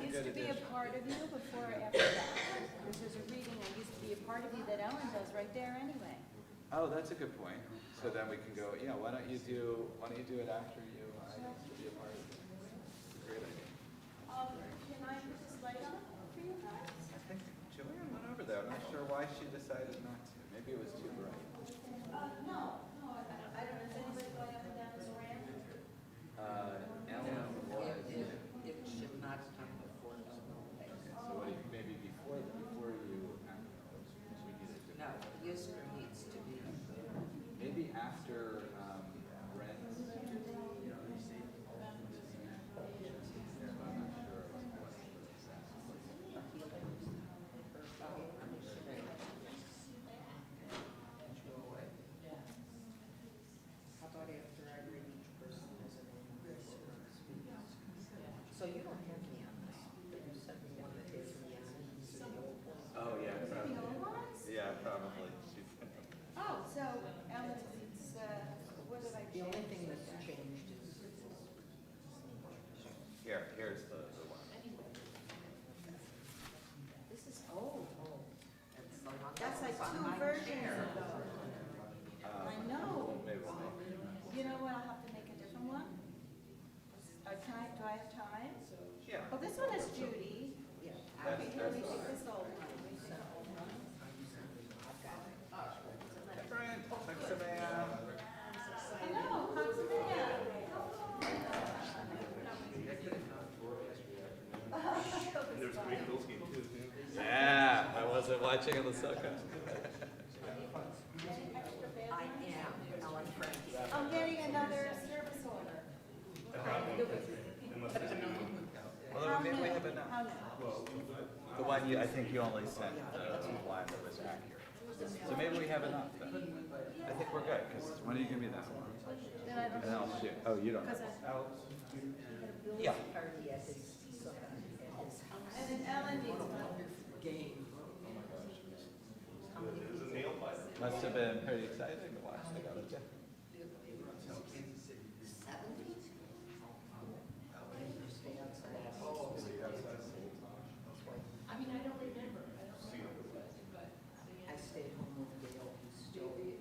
used to be a part of you before or after that. Because there's a reading, I used to be a part of you that Ellen does right there anyway. Oh, that's a good point. So then we can go, yeah, why don't you do it after you, I used to be a part of it. Great idea. Can I put this light on for you guys? I think Joanne went over there. I'm not sure why she decided not to. Maybe it was too bright. No, I don't know, is anybody going up and down this ramp? Ellen was. It should not come before the snow. So what do you, maybe before you, we need to do. No, Yizkor needs to be. Maybe after Brent's. I'm not sure How about after I read each person as a name? So you don't have me on this, but you sent me one that has me on it. This is the old one. Oh, yeah, The probably. old ones? Yeah, probably. Oh, so Ellen, it's, what did I The only change? thing that's changed is. Here's the one. This is old. That's the one. That's like on two my versions chair. of those. I know. Maybe we'll make. You know what, I'll have to make a different one? Do I have time? Yeah. Oh, this one is Judy. Yeah. Okay, here, let me take this old one. Brent, thanks a man. Hello, how's it been? There's a great Bills game too. Yeah, I wasn't watching on the sucker. I am Ellen Frankie. I'm getting another service order. Well, maybe we have enough. How new? The one I think you only sent the one that was accurate. So maybe we have enough then. I think we're good, because when are you gonna be that one? Then I don't. And I'll shoot. Oh, you don't. Because Yeah. Party at his house. And then Ellen needs one. Game. Must have been pretty exciting to watch. I gotta say. I mean, I don't remember. I stayed home with Gail, who's still. We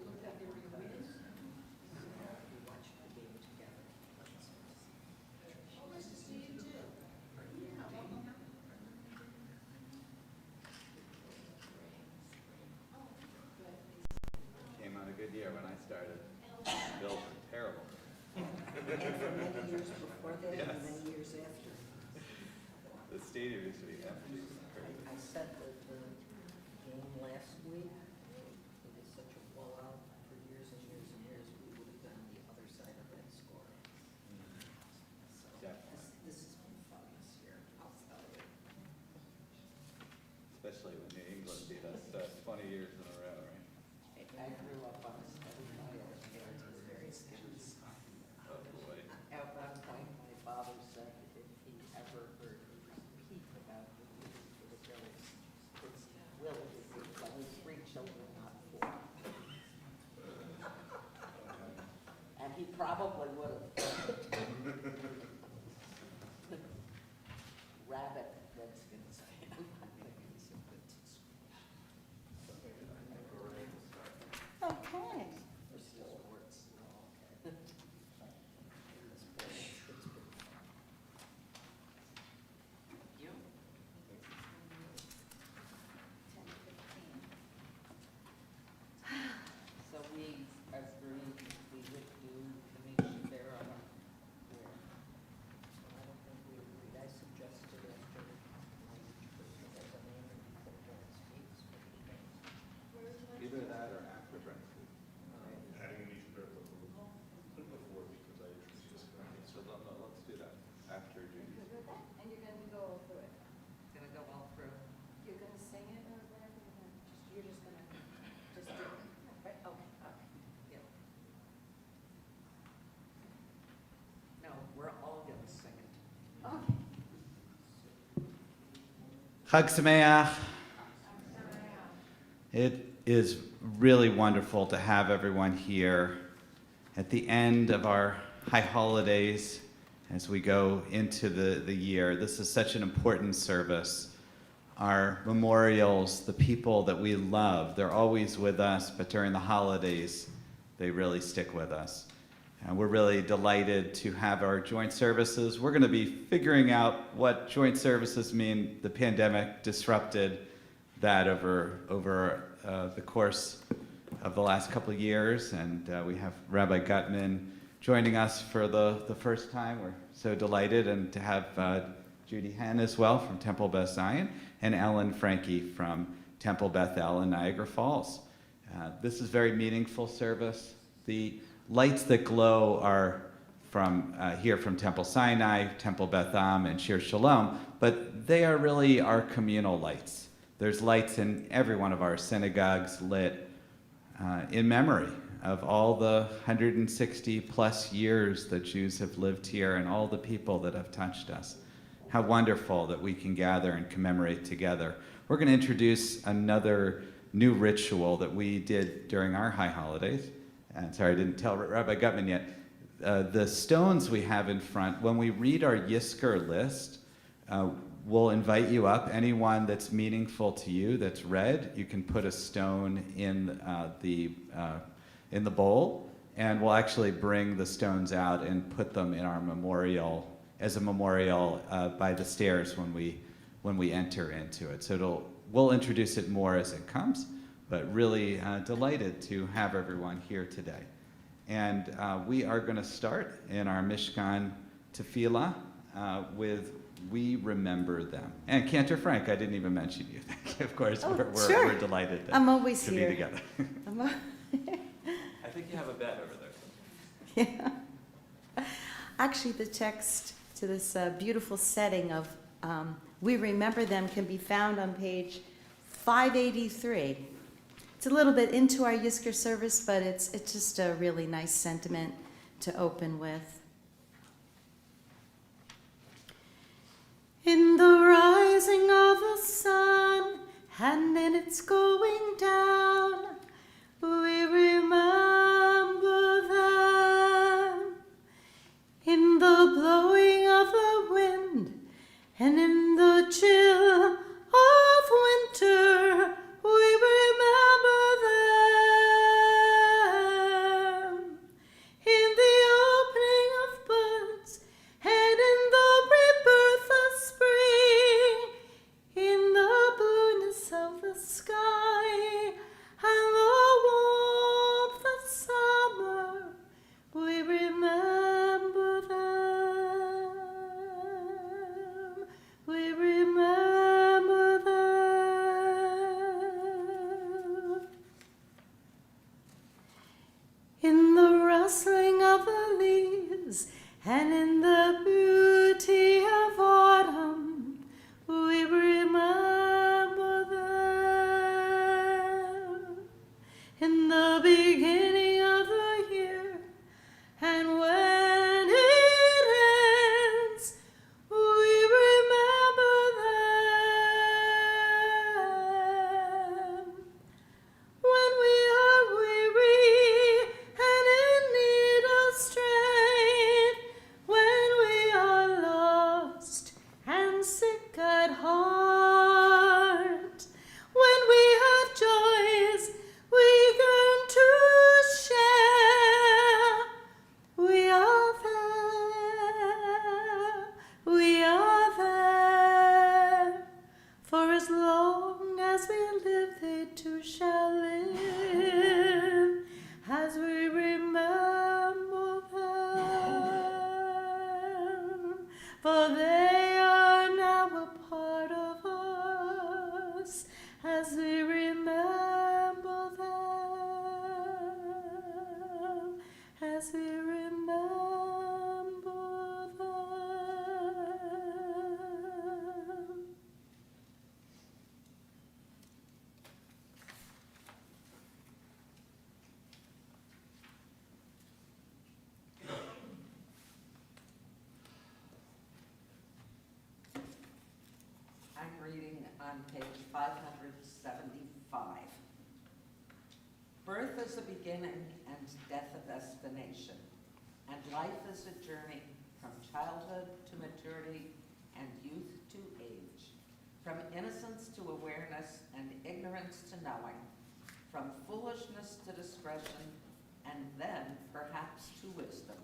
watched the game together. Came out a good year when I started. Bills were terrible. For many years before that Yes. and many years after. The stadium used to be empty. I said that the game last week, it was such a blowout for years and years and years, we would have been on the other side of that score. So Yeah. this has been fun this year, I'll tell you. Especially when New England beat us 20 years in a row, right? I grew up on a steady diet of Kansas very skins. Oh, boy. At one point, my father said if he ever heard me speak about the movie for the Bills, his will would be to only 3 children, not 4. And he probably would have. Rabbit Redskins fan. I think he's a good Okay. for sports. Okay. It's been fun. You? 10:15. So we agreed we would do Commissioner Vera here. I don't think we agreed. I suggested after each person has a name and before Brent speaks, but he does. Either that or after Brent's. Adding an each pair before because I just. So let's do that after Judy. Good with that? And you're gonna go through it. Gonna go all through. You're gonna sing it or whatever, you're just gonna do it, right? Okay. Yeah. No, we're all gonna sing it. Okay. Chag Sameach. It is really wonderful to have everyone here at the end of our high holidays as we go into the year. This is such an important service. Our memorials, the people that we love, they're always with us, but during the holidays, they really stick with us. And we're really delighted to have our joint services. We're going to be figuring out what joint services mean. The pandemic disrupted that over the course of the last couple of years, and we have Rabbi Gutman joining us for the first time. We're so delighted, and to have Judy Henn as well from Temple Beth Zion, and Ellen Frankie from Temple Beth El in Niagara Falls. This is a very meaningful service. The lights that glow are from here from Temple Sinai, Temple Beth Am, and Shir Shalom, but they are really our communal lights. There's lights in every one of our synagogues lit in memory of all the 160 plus years that Jews have lived here and all the people that have touched us. How wonderful that we can gather and commemorate together. We're going to introduce another new ritual that we did during our high holidays. And sorry, I didn't tell Rabbi Gutman yet. The stones we have in front, when we read our Yizkor list, we'll invite you up. Anyone that's meaningful to you, that's red, you can put a stone in the bowl, and we'll actually bring the stones out and put them in our memorial, as a memorial by the stairs when we enter into it. So we'll introduce it more as it comes, but really delighted to have everyone here today. And we are going to start in our Mishkan Tefillah with "We Remember Them." And Cantor Frank, I didn't even mention you. Of course, Sure. we're delighted I'm always to here. be together. I think you have a bed over there. Yeah. Actually, the text to this beautiful setting of "We Remember Them" can be found on page 583. It's a little bit into our Yizkor service, but it's just a really nice sentiment to open with. In the rising of the sun and in its going down, we remember them. In the blowing of the wind and in the chill of winter, we remember them. In the opening of buds and in the rebirth of spring, in the blueness of the sky and the warmth of summer, we remember them. We remember them. In the rustling of the leaves and in the beauty of autumn, we remember them. In the beginning of the year and when it ends, we remember them. When we are weary and in need of strength, when we are lost and sick at heart, when we have joys we yearn to share, we are there, we are there. For as long as we live, they too shall live, as we remember them. For they are now a part of us, as we remember them, as we remember them. I'm reading on page 575. Birth is a beginning and death a destination, and life is a journey from childhood to maturity and youth to age, from innocence to awareness and ignorance to knowing, from foolishness to discretion, and then perhaps to wisdom,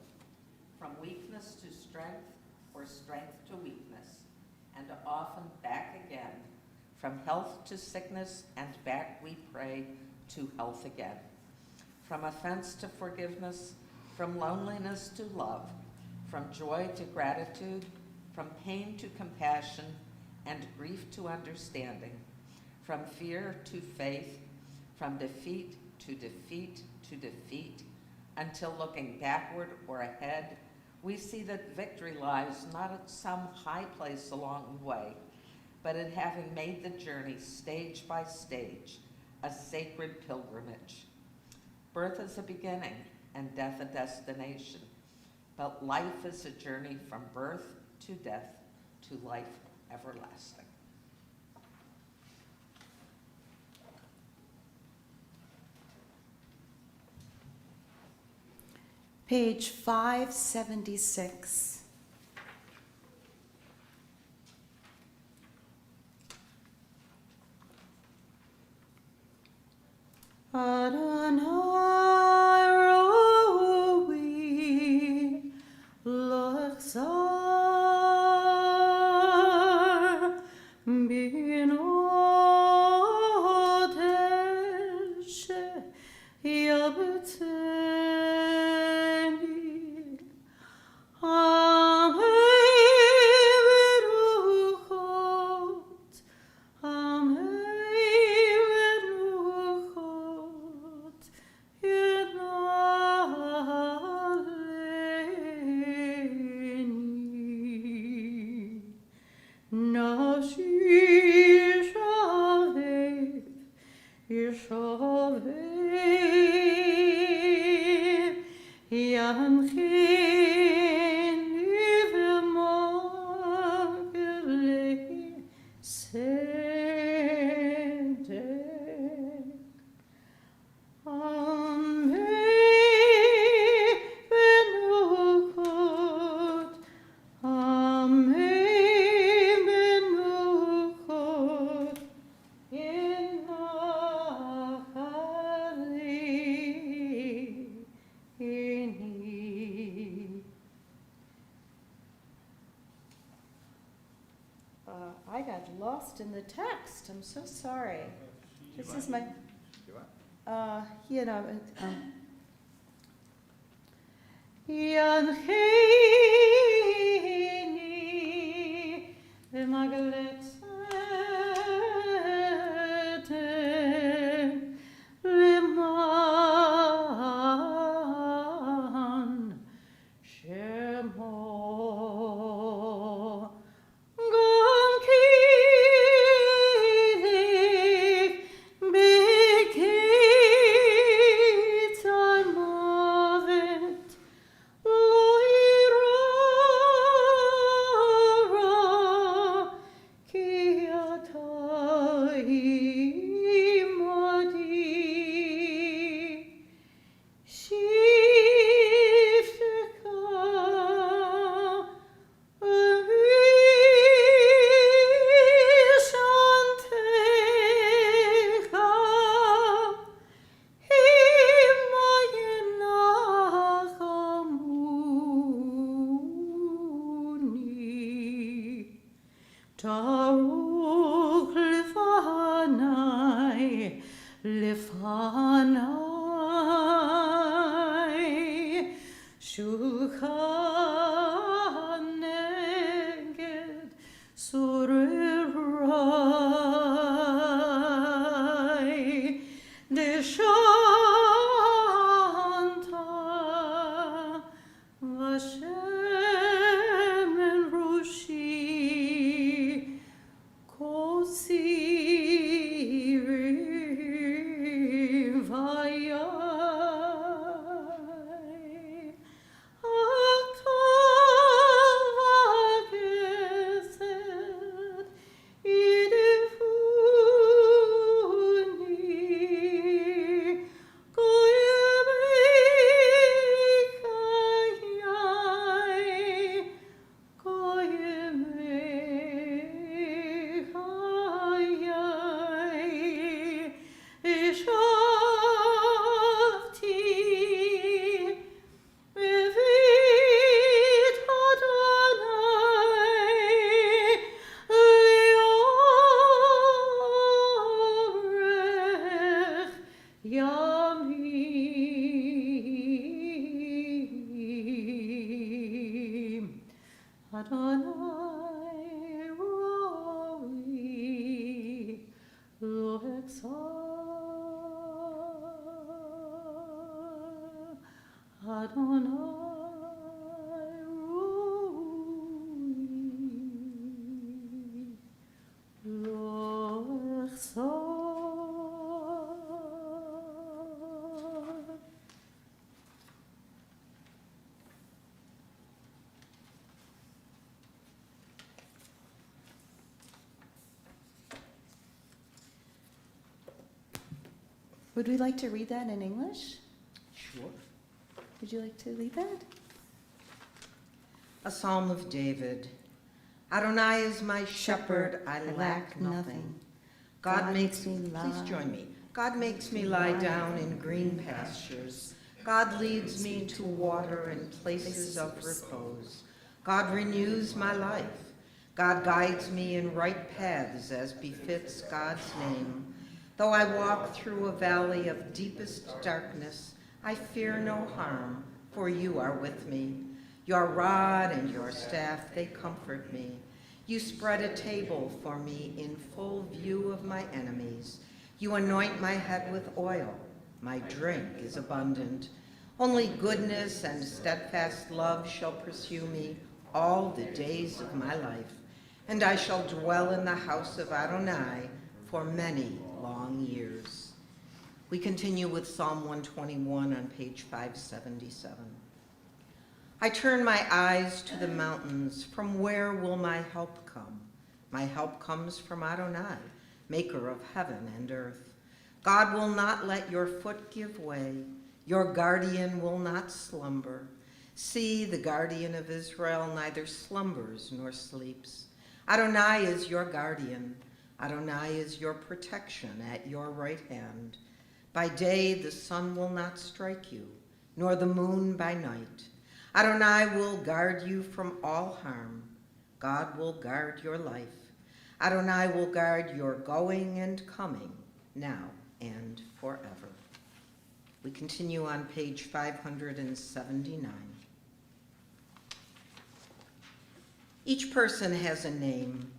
from weakness to strength or strength to weakness, and often back again, from health to sickness and back, we pray, to health again, from offense to forgiveness, from loneliness to love, from joy to gratitude, from pain to compassion, and grief to understanding, from fear to faith, from defeat to defeat to defeat, until looking backward or ahead, we see that victory lies not at some high place along the way, but in having made the journey stage by stage, a sacred pilgrimage. Birth is a beginning and death a destination, but life is a journey from birth to death to life everlasting. Page 576. Adonai roi l'chzar binot yabteni amei beruchot I got lost in the text. I'm so sorry. This is my, Yanchini v'magletzete leman shemo gam kilik b'kitzar movet Taruch lefanai, lefanai, shulchan neged surerai, deshanta Vashem en rushi. Vayai, Adonai roi lo exal. Adonai roi lo exal. Would we like to read that in English? Sure. Would you like to read that? A Psalm of David. Adonai is my shepherd, I lack nothing. God makes me, please join me. God makes me lie down in green pastures. God leads me to water and places of repose. God renews my life. God guides me in right paths as befits God's name. Though I walk through a valley of deepest darkness, I fear no harm, for you are with me. Your rod and your staff, they comfort me. You spread a table for me in full view of my enemies. You anoint my head with oil. My drink is abundant. Only goodness and steadfast love shall pursue me all the days of my life, and I shall dwell in the house of Adonai for many long years. We continue with Psalm 121 on page 577. I turn my eyes to the mountains. From where will my help come? My help comes from Adonai, maker of heaven and earth. God will not let your foot give way. Your guardian will not slumber. See, the guardian of Israel neither slumbers nor sleeps. Adonai is your guardian. Adonai is your protection at your right hand. By day the sun will not strike you, nor the moon by night. Adonai will guard you from all harm. God will guard your life. Adonai will guard your going and coming, now and forever. We continue on page 579. Each person has a name.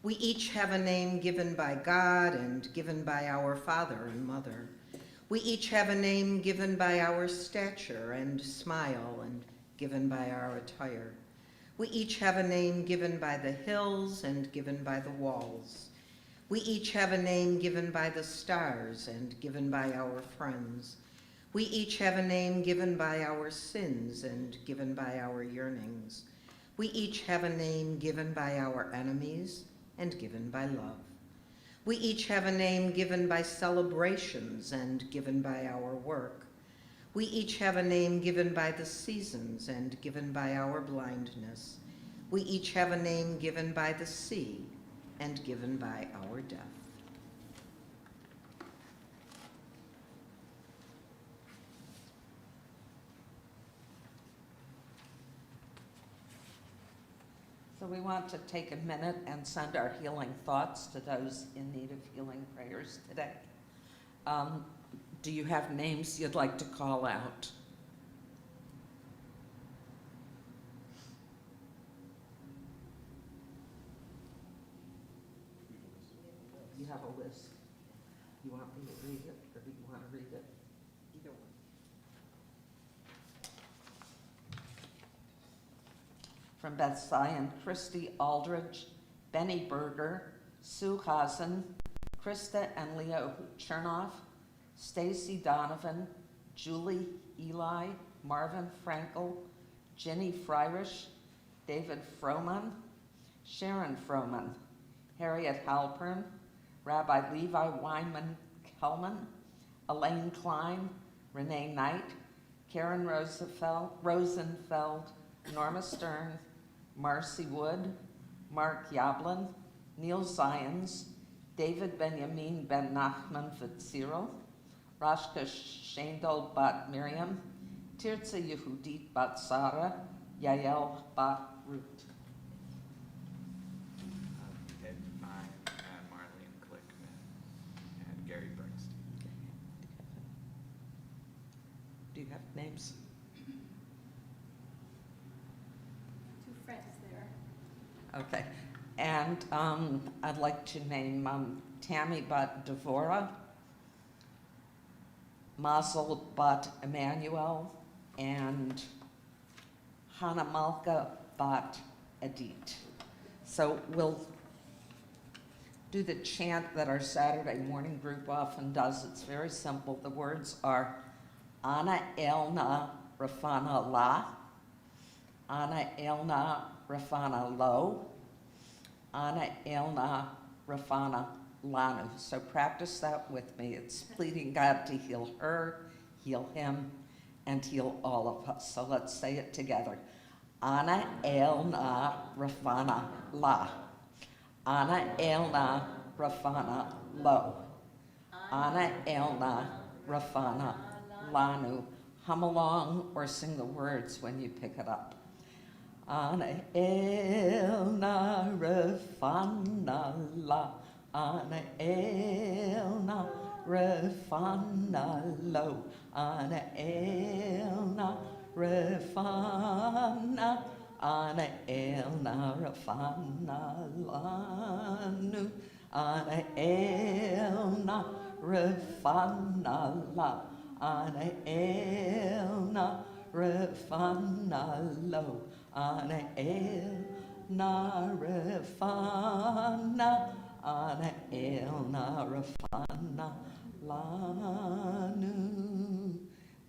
We each have a name given by God and given by our father and mother. We each have a name given by our stature and smile and given by our attire. We each have a name given by the hills and given by the walls. We each have a name given by the stars and given by our friends. We each have a name given by our sins and given by our yearnings. We each have a name given by our enemies and given by love. We each have a name given by celebrations and given by our work. We each have a name given by the seasons and given by our blindness. We each have a name given by the sea and given by our death. So we want to take a minute and send our healing thoughts to those in need of healing prayers today. Do you have names you'd like to call out? You have a list. You want me to read it, or do you want to read it? Either one. From Beth Zion, Christy Aldridge, Benny Berger, Sue Hazen, Krista and Leo Chernoff, Stacy Donovan, Julie Eli, Marvin Frankel, Jenny Freirish, David Froman, Sharon Froman, Harriet Halpern, Rabbi Levi Weinman-Kelman, Elaine Klein, Renee Knight, Karen Rosenfeld, Norma Stern, Marcy Wood, Mark Yablin, Neil Zions, David Benjamin Ben Nachman Fitzgerald, Rashka Shendel Bat Miriam, Tirza Yehudit Bat Sarah, Yael Bat Ruth. Ed Mine, Marlene Glickman, and Gary Bernstein. Do you have names? Two friends there. Okay. And I'd like to name Tammy Bat Devora, Mazel Bat Emmanuel, and Hannah Malka Bat Edith. So we'll do the chant that our Saturday morning group often does. It's very simple. The words are Ana Elna Rafana La, Ana Elna Rafana Lo, Ana Elna Rafana Lanu. So practice that with me. It's pleading God to heal her, heal him, and heal all of us. So let's say it together. Ana Elna Rafana La, Ana Elna Rafana Lo, Ana Elna Rafana Lanu. Hum along or sing the words when you pick it up. Ana Elna Rafana La, Ana Elna Rafana Lo, Ana Elna Rafana, Ana Elna Rafana Lanu, Ana Elna Rafana La, Ana Elna Rafana Lo, Ana Elna Rafana, Ana Elna Rafana Lanu.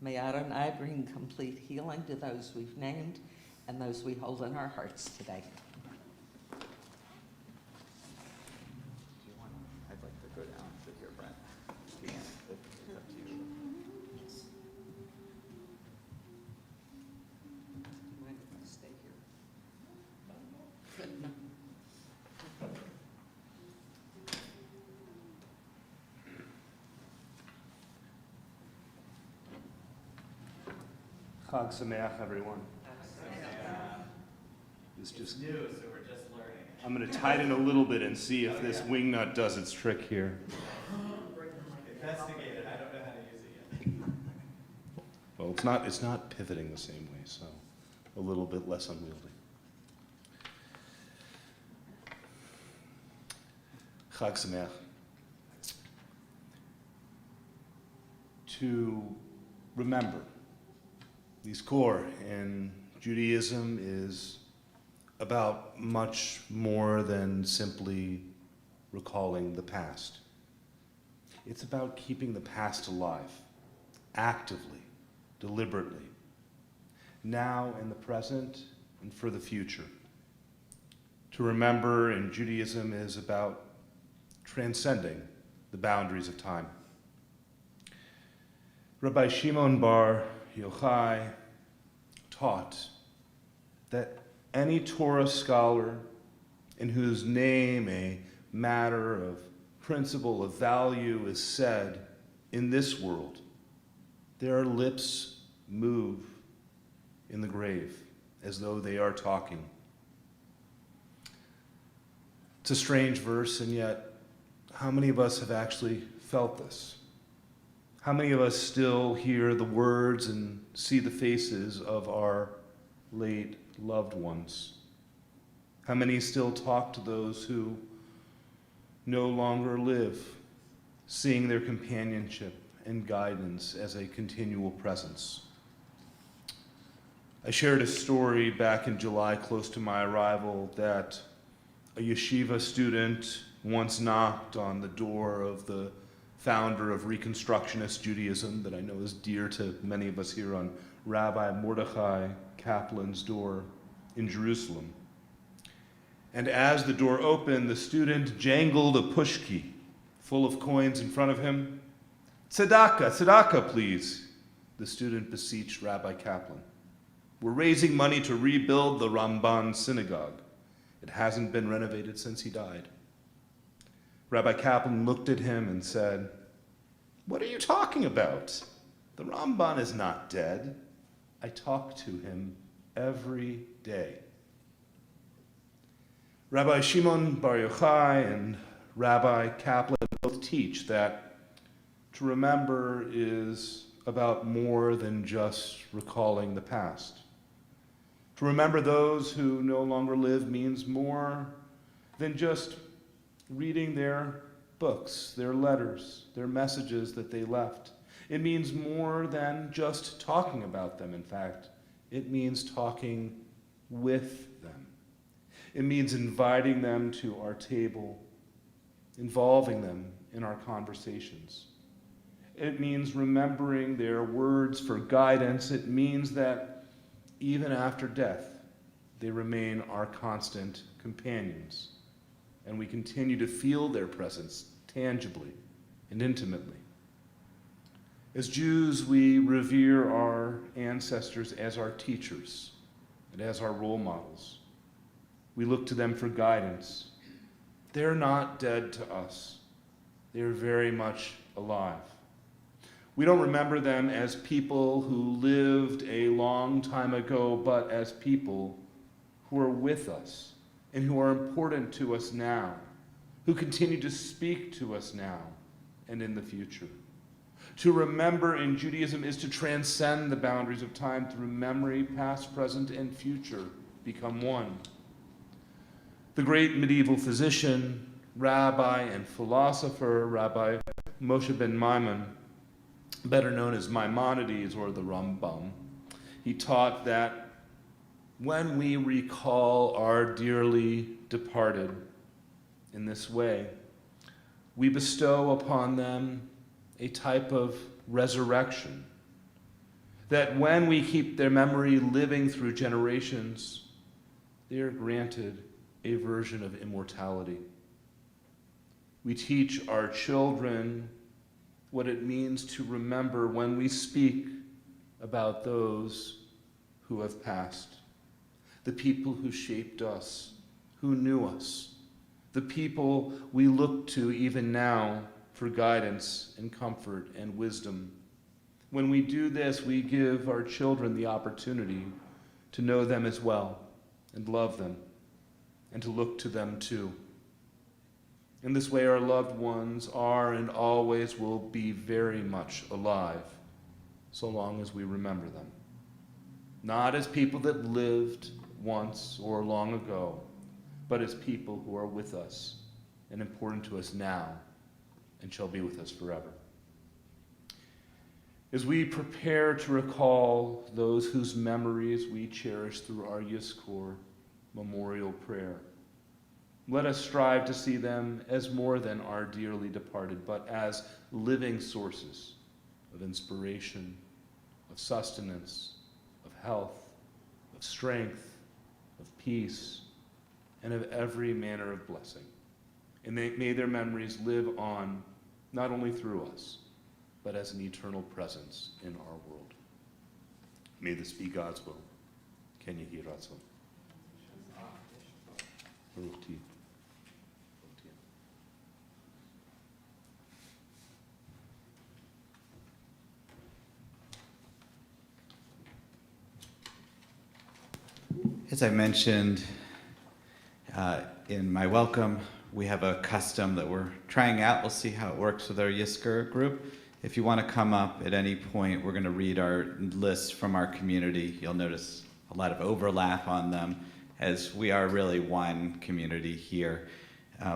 May Adonai bring complete healing to those we've named and those we hold in our hearts today. Do you want? I'd like to go down to here, Brent. Yeah, it's up to you. Mind if I stay here? Good. No. Chag Sameach, everyone. It's just, New, so we're just learning. I'm going to tighten a little bit and see if this wing nut does its trick here. Investigate it. I don't know how to use it yet. Well, it's not pivoting the same way, so a little bit less unwieldy. Chag Sameach. To remember, Yizkor in Judaism is about much more than simply recalling the past. It's about keeping the past alive, actively, deliberately, now in the present and for the future. To remember in Judaism is about transcending the boundaries of time. Rabbi Shimon bar Yochai taught that any Torah scholar in whose name a matter of principle of value is said in this world, their lips move in the grave as though they are talking. It's a strange verse, and yet how many of us have actually felt this? How many of us still hear the words and see the faces of our late loved ones? How many still talk to those who no longer live, seeing their companionship and guidance as a continual presence? I shared a story back in July, close to my arrival, that a yeshiva student once knocked on the door of the founder of Reconstructionist Judaism that I know is dear to many of us here, on Rabbi Mordechai Kaplan's door in Jerusalem. And as the door opened, the student jangled a push key full of coins in front of him. Tzedakah, tzedakah, please, the student beseeched Rabbi Kaplan. We're raising money to rebuild the Ramban synagogue. It hasn't been renovated since he died. Rabbi Kaplan looked at him and said, "What are you talking about? The Ramban is not dead. I talk to him every day." Rabbi Shimon bar Yochai and Rabbi Kaplan both teach that to remember is about more than just recalling the past. To remember those who no longer live means more than just reading their books, their letters, their messages that they left. It means more than just talking about them, in fact. It means talking with them. It means inviting them to our table, involving them in our conversations. It means remembering their words for guidance. It means that even after death, they remain our constant companions, and we continue to feel their presence tangibly and intimately. As Jews, we revere our ancestors as our teachers and as our role models. We look to them for guidance. They're not dead to us. They're very much alive. We don't remember them as people who lived a long time ago, but as people who are with us and who are important to us now, who continue to speak to us now and in the future. To remember in Judaism is to transcend the boundaries of time through memory. Past, present, and future become one. The great medieval physician, rabbi, and philosopher, Rabbi Moshe ben Maimon, better known as Maimonides or the Rambam, he taught that when we recall our dearly departed in this way, we bestow upon them a type of resurrection. That when we keep their memory living through generations, they are granted a version of immortality. We teach our children what it means to remember when we speak about those who have passed, the people who shaped us, who knew us, the people we look to even now for guidance and comfort and wisdom. When we do this, we give our children the opportunity to know them as well and love them and to look to them too. In this way, our loved ones are and always will be very much alive, so long as we remember them. Not as people that lived once or long ago, but as people who are with us and important to us now and shall be with us forever. As we prepare to recall those whose memories we cherish through our Yizkor memorial prayer, let us strive to see them as more than our dearly departed, but as living sources of inspiration, of sustenance, of health, of strength, of peace, and of every manner of blessing. And may their memories live on, not only through us, but as an eternal presence in our world. May this be God's will. Ken Yehi Ratzon. Baruch Ti. As I mentioned in my welcome, we have a custom that we're trying out. We'll see how it works with our Yizkor group. If you want to come up at any point, we're going to read our lists from our community. You'll notice a lot of overlap on them, as we are really one community here.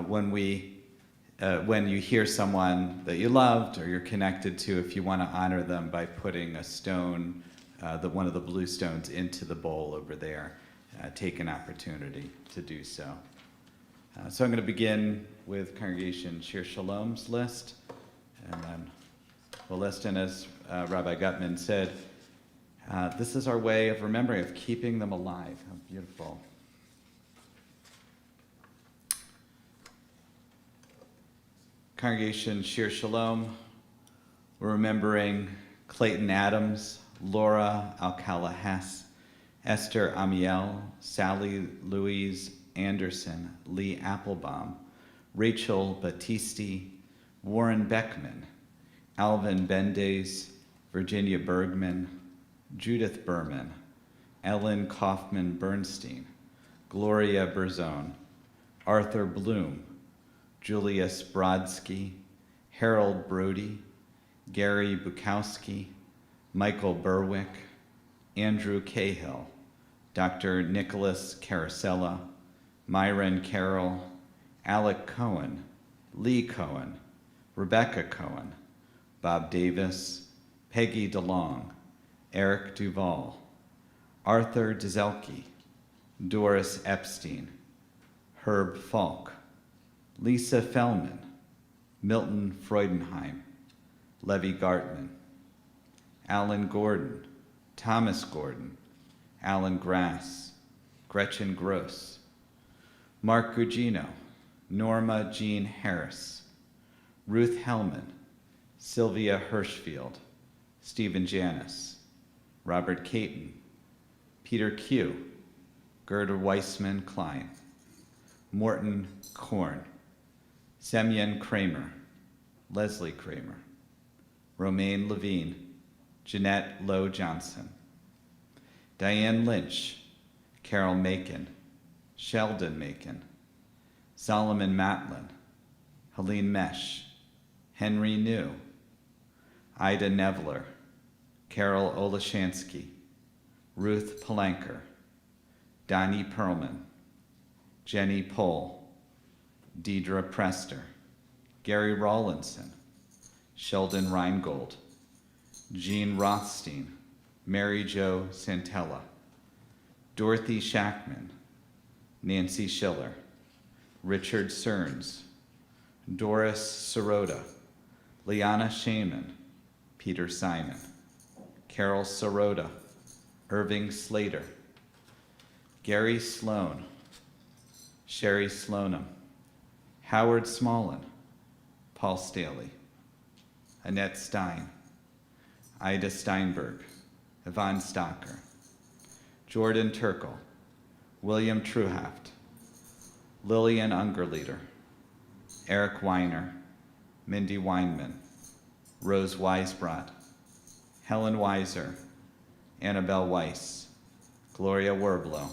When you hear someone that you loved or you're connected to, if you want to honor them by putting a stone, one of the blue stones, into the bowl over there, take an opportunity to do so. So I'm going to begin with Congregation Shir Shalom's list, and then we'll list, and as Rabbi Gutman said, this is our way of remembering, of keeping them alive. How beautiful. Congregation Shir Shalom, we're remembering Clayton Adams, Laura Alcala Hess, Esther Amiel, Sally Louise Anderson, Lee Applebaum, Rachel Battisti, Warren Beckman, Alvin Bendays, Virginia Bergman, Judith Berman, Ellen Kaufman Bernstein, Gloria Berzone, Arthur Bloom, Julius Brodsky, Harold Brody, Gary Bukowski, Michael Berwick, Andrew Cahill, Dr. Nicholas Carosella, Myron Carroll, Alec Cohen, Lee Cohen, Rebecca Cohen, Bob Davis, Peggy DeLong, Eric Duval, Arthur Dezelke, Doris Epstein, Herb Falk, Lisa Fellman, Milton Freudenheim, Levy Gartman, Alan Gordon, Thomas Gordon, Alan Grass, Gretchen Gross, Mark Gugino, Norma Jean Harris, Ruth Hellman, Sylvia Hirschfield, Stephen Janis, Robert Caton, Peter Q, Gerda Weissman Klein, Morton Korn, Semyon Kramer, Leslie Kramer, Romaine Levine, Jeanette Lowe Johnson, Diane Lynch, Carol Macon, Sheldon Macon, Solomon Matlin, Helene Mesh, Henry New, Ida Nevler, Carol Olashansky, Ruth Palanker, Donnie Perlman, Jenny Pohl, Deidre Prester, Gary Rawlinson, Sheldon Reingold, Jean Rothstein, Mary Jo Santella, Dorothy Shackman, Nancy Schiller, Richard Stearns, Doris Sirota, Liana Shaman, Peter Simon, Carol Sirota, Irving Slater, Gary Sloan, Sherry Sloanham, Howard Smallin, Paul Staley, Annette Stein, Ida Steinberg, Yvonne Stocker, Jordan Turkle, William Truhaft, Lillian Ungerleader, Eric Weiner, Mindy Weinman, Rose Weisbrot, Helen Weiser, Annabelle Weiss, Gloria Werblow,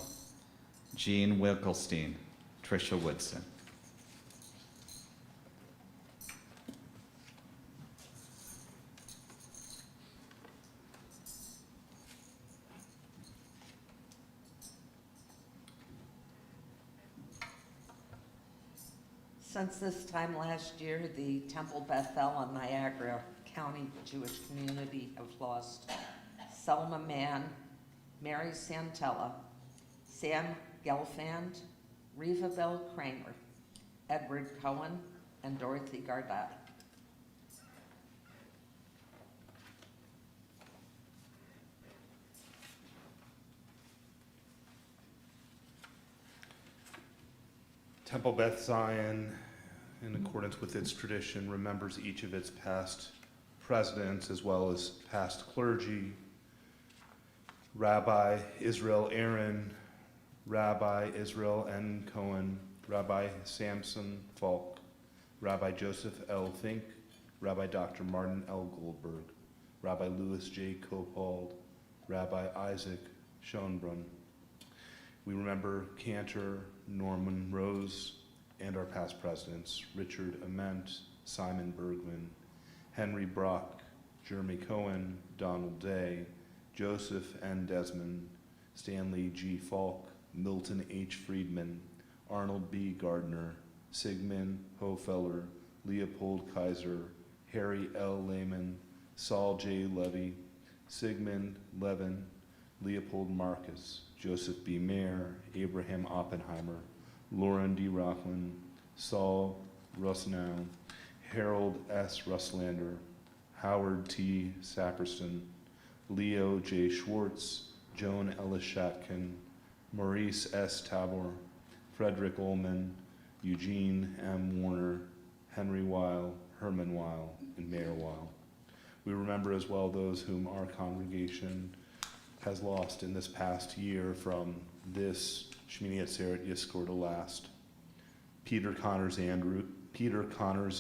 Jean Wilkelstein, Tricia Woodson. Since this time last year, the Temple Bethel and Niagara County Jewish community have lost Selma Mann, Mary Santella, Sam Gelfand, Reva Bell Kramer, Edward Cohen, and Dorothy Gardat. Temple Beth Zion, in accordance with its tradition, remembers each of its past presidents as well as past clergy. Rabbi Israel Aaron, Rabbi Israel N. Cohen, Rabbi Samson Falk, Rabbi Joseph L. Fink, Rabbi Dr. Martin L. Goldberg, Rabbi Louis J. Copold, Rabbi Isaac Schoenbrunn. We remember Cantor, Norman Rose, and our past presidents, Richard Ament, Simon Bergman, Henry Brock, Jeremy Cohen, Donald Day, Joseph N. Desmond, Stanley G. Falk, Milton H. Friedman, Arnold B. Gardner, Sigmund Hofeller, Leopold Kaiser, Harry L. Lehman, Saul J. Levy, Sigmund Levin, Leopold Marcus, Joseph B. Mayer, Abraham Oppenheimer, Lauren D. Rockland, Saul Rusnow, Harold S. Russlander, Howard T. Saperston, Leo J. Schwartz, Joan Ellis Shatkin, Maurice S. Tabor, Frederick Ullman, Eugene M. Warner, Henry Weil, Herman Weil, and Mayor Weil. We remember as well those whom our congregation has lost in this past year from this Shmini Atzeret Yizkor to last. Peter Connors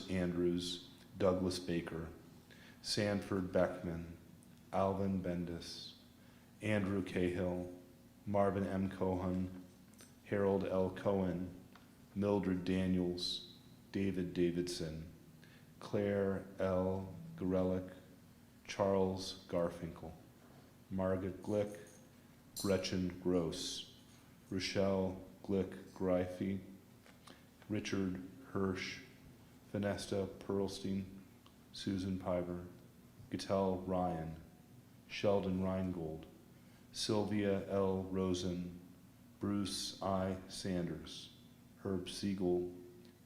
Andrews, Douglas Baker, Sanford Beckman, Alvin Bendis, Andrew Cahill, Marvin M. Cohen, Harold L. Cohen, Mildred Daniels, David Davidson, Claire L. Gorelick, Charles Garfinkel, Margaret Glick, Gretchen Gross, Rochelle Glick Greify, Richard Hirsch, Vanessa Perlstein, Susan Piver, Gattell Ryan, Sheldon Reingold, Sylvia L. Rosen, Bruce I. Sanders, Herb Siegel,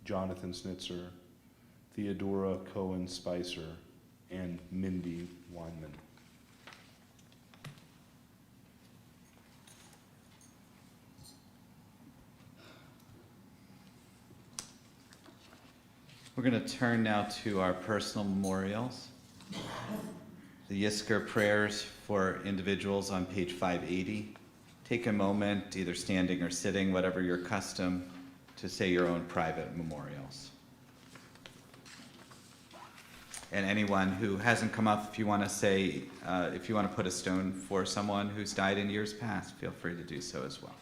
Jonathan Snitzer, Theodora Cohen Spicer, and Mindy Weinman. We're going to turn now to our personal memorials. The Yizkor prayers for individuals on page 580. Take a moment, either standing or sitting, whatever your custom, to say your own private memorials. And anyone who hasn't come up, if you want to say, if you want to put a stone for someone who's died in years past, feel free to do so as well.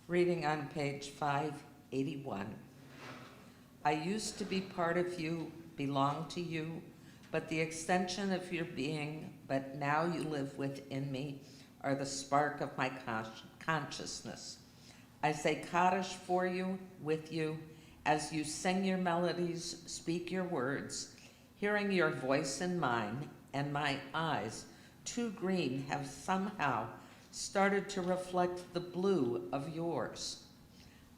Reading on page 581. I used to be part of you, belong to you, but the extension of your being, but now you live within me, are the spark of my consciousness. I say Kaddish for you, with you, as you sing your melodies, speak your words, hearing your voice in mine, and my eyes, too green, have somehow started to reflect the blue of yours.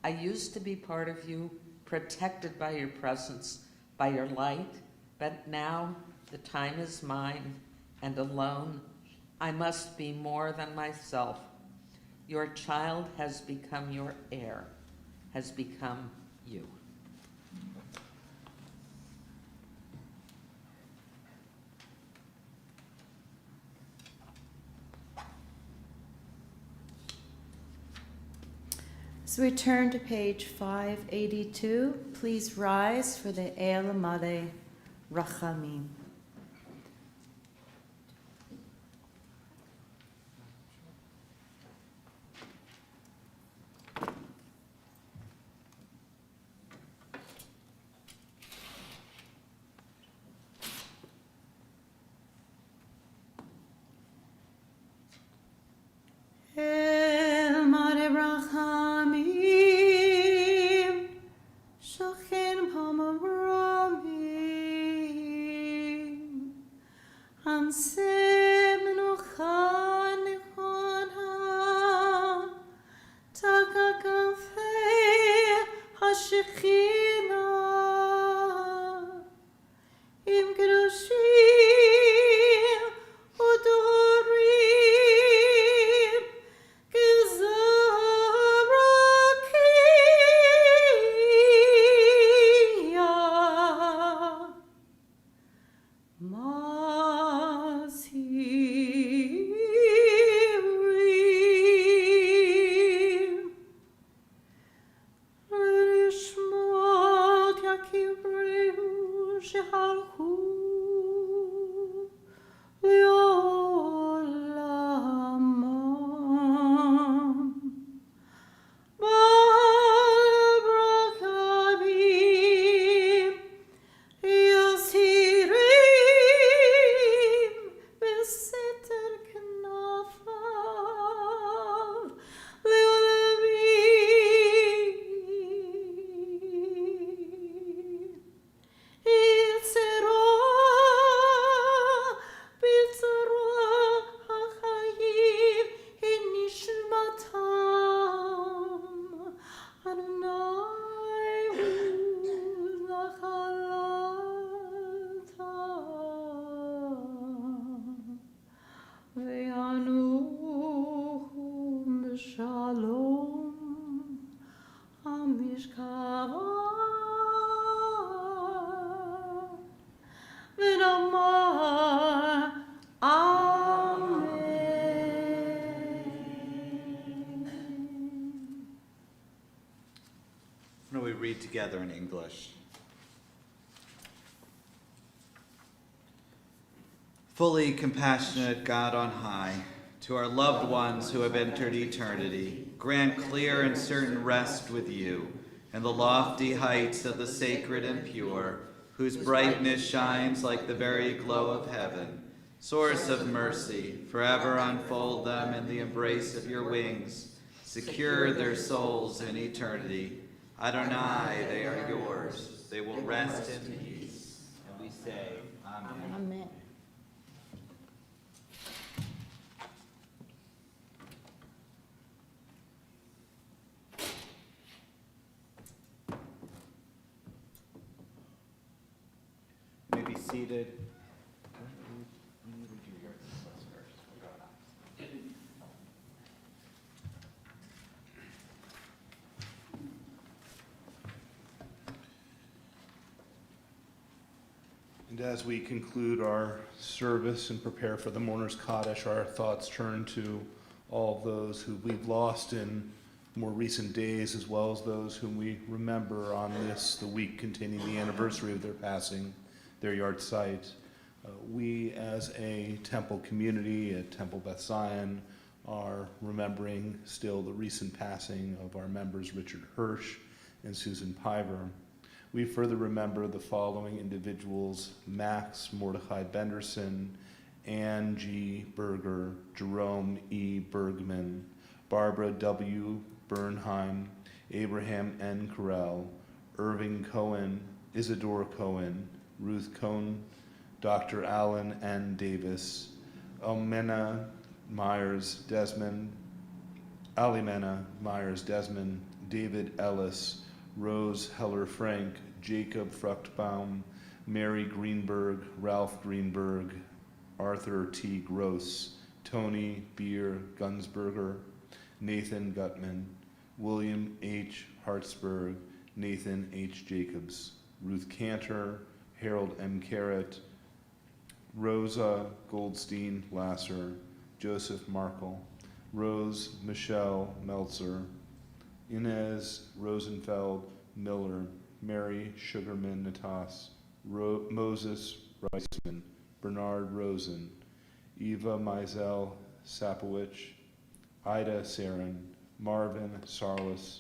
I used to be part of you, protected by your presence, by your light, but now the time is mine, and alone I must be more than myself. Your child has become your heir, has become you. As we turn to page 582, please rise for the El Made Rachamim. כנפי השכינה עם קדושים ודורים כזרקיה מזהירים לשמות יקירינו שהלכו לעולמם. בעל ברכה יסירים בסתר כנפיו לעולמים. יצרו בצרו החיים היא נשמתם. אדוני הוא נחלתם וינוחו בשלום המשכבה ונאמר amen. Why don't we read together in English? Fully compassionate God on high, to our loved ones who have entered eternity, grant clear and certain rest with you, and the lofty heights of the sacred and pure, whose brightness shines like the very glow of heaven. Source of mercy, forever unfold them in the embrace of your wings. Secure their souls in eternity. Adonai, they are yours. They will rest in peace. And we say, Amen. Amen. You may be seated. And as we conclude our service and prepare for the Mourner's Kaddish, our thoughts turn to all those who we've lost in more recent days, as well as those whom we remember on this, the week containing the anniversary of their passing, their yard site. We, as a temple community at Temple Beth Zion, are remembering still the recent passing of our members Richard Hirsch and Susan Piver. We further remember the following individuals: Max Mordecai Benderson, Ann G. Berger, Jerome E. Bergman, Barbara W. Bernheim, Abraham N. Carell, Irving Cohen, Isidore Cohen, Ruth Cohn, Dr. Alan N. Davis, Almena Myers Desmond, Alimena Myers Desmond, David Ellis, Rose Heller Frank, Jacob Fruchtbaum, Mary Greenberg, Ralph Greenberg, Arthur T. Gross, Tony Beer Gunsberger, Nathan Gutman, William H. Hartsberg, Nathan H. Jacobs, Ruth Cantor, Harold M. Carrot, Rosa Goldstein Lasser, Joseph Markle, Rose Michelle Meltzer, Inez Rosenfeld Miller, Mary Sugarman Natas, Moses Reisman, Bernard Rosen, Eva Mizell Sapowich, Ida Sarin, Marvin Sarlis,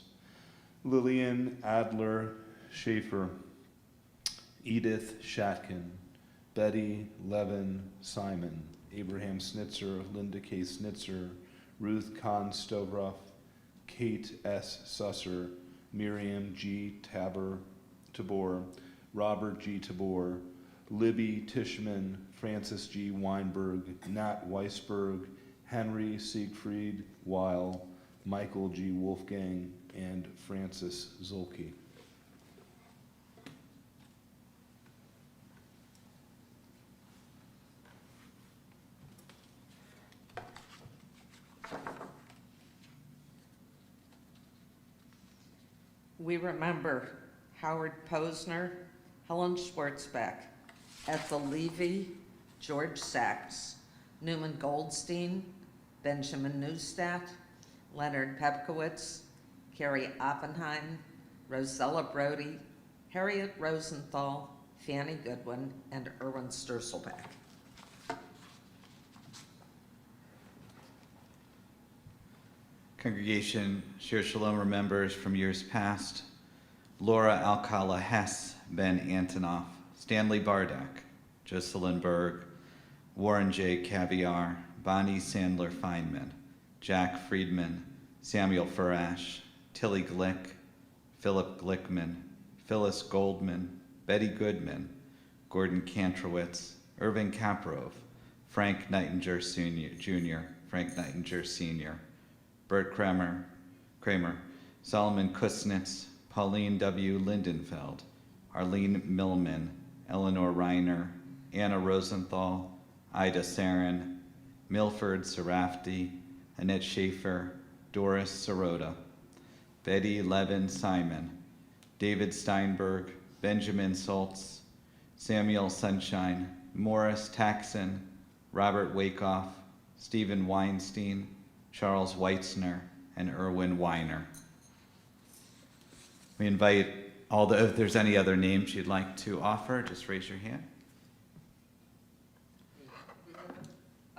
Lillian Adler Schaefer, Edith Shatkin, Betty Levin Simon, Abraham Snitzer, Linda K. Snitzer, Ruth Kahn Stovroff, Kate S. Susser, Miriam G. Tabor, Robert G. Tabor, Libby Tishman, Francis G. Weinberg, Nat Weisberg, Henry Siegfried Weil, Michael G. Wolfgang, and Francis Zolke. We remember Howard Posner, Helen Schwartzbeck, Ethel Levy, George Sachs, Newman Goldstein, Benjamin Neustadt, Leonard Pepkowitz, Carrie Oppenheim, Rosella Brody, Harriet Rosenthal, Fanny Goodwin, and Erwin Sturzelbeck. Congregation Shir Shalom remembers from years past Laura Alcala Hess, Ben Antonoff, Stanley Bardak, Jocelyn Berg, Warren J. Caviar, Bonnie Sandler Feynman, Jack Friedman, Samuel Farash, Tilly Glick, Philip Glickman, Phyllis Goldman, Betty Goodman, Gordon Kantrowitz, Irving Kaprov, Frank Nightinger Jr., Frank Nightinger Sr., Bert Kramer, Solomon Kusnitz, Pauline W. Lindenfeld, Arlene Millman, Eleanor Reiner, Anna Rosenthal, Ida Sarin, Milford Sarafti, Annette Schaefer, Doris Sirota, Betty Levin Simon, David Steinberg, Benjamin Soltz, Samuel Sunshine, Morris Taxon, Robert Wakeoff, Stephen Weinstein, Charles Weitzner, and Erwin Weiner. We invite if there's any other names you'd like to offer, just raise your hand.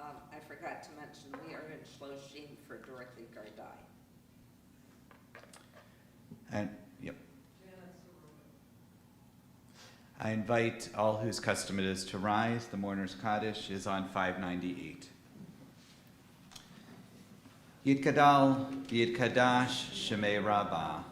I forgot to mention, we are in Shloshim for Dorothy Gardai. And yep. I invite all whose custom it is to rise. The Mourner's Kaddish is on 598. Yitkadal, Yitkadash, Shemei Rabbah,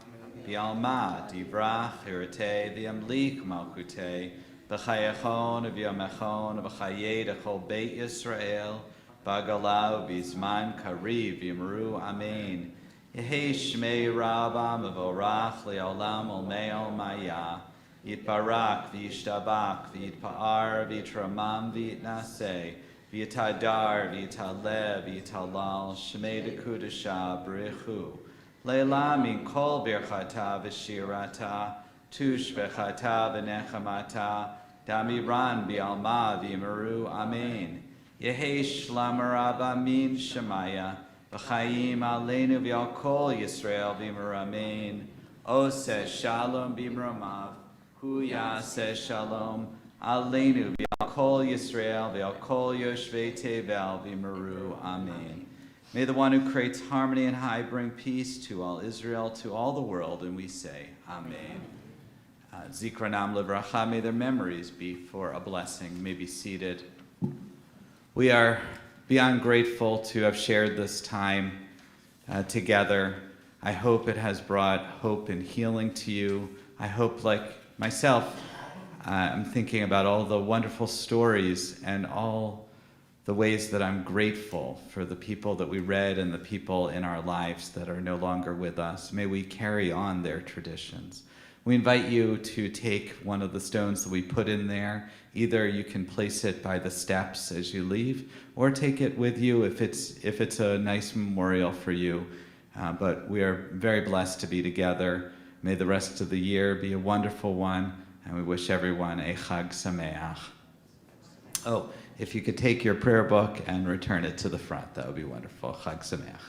V'alma, Divrach, Hirate, V'amlik, Malkute, V'chayachon, V'yamachon, V'chayed, Echol Beit Yisrael, B'agalau, B'zman, Kariv, V'yimru, Amen. Yehei Shmei Rabbah, Mevorach, Le'olam, Olmeo, Maya, Yitbarak, V'yishtabak, V'yitpa'ar, V'yitramam, V'yitnaseh, V'yitadar, V'yitaleh, V'yitalal, Shmei Dekudasha, B'richu, Leila min kol birchata v'shirata, tush v'chata v'nechamata, damiran bi'alma v'yimaru, amen. Yehi shlam rabba min shemaya, v'chayim aleinu v'al kol Yisrael v'yimaru, amen. Oseh shalom b'imramav, hu yaseh shalom, aleinu v'al kol Yisrael v'al kol yoshvei tevel v'yimaru, amen. May the one who creates harmony and high bring peace to all Israel, to all the world, and we say, Amen. Zikranam livracha, may their memories be for a blessing. May be seated. We are beyond grateful to have shared this time together. I hope it has brought hope and healing to you. I hope, like myself, I'm thinking about all the wonderful stories and all the ways that I'm grateful for the people that we read and the people in our lives that are no longer with us. May we carry on their traditions. We invite you to take one of the stones that we put in there. Either you can place it by the steps as you leave, or take it with you if it's a nice memorial for you. But we are very blessed to be together. May the rest of the year be a wonderful one, and we wish everyone a Chag Sameach. Oh, if you could take your prayer book and return it to the front, that would be wonderful. Chag Sameach.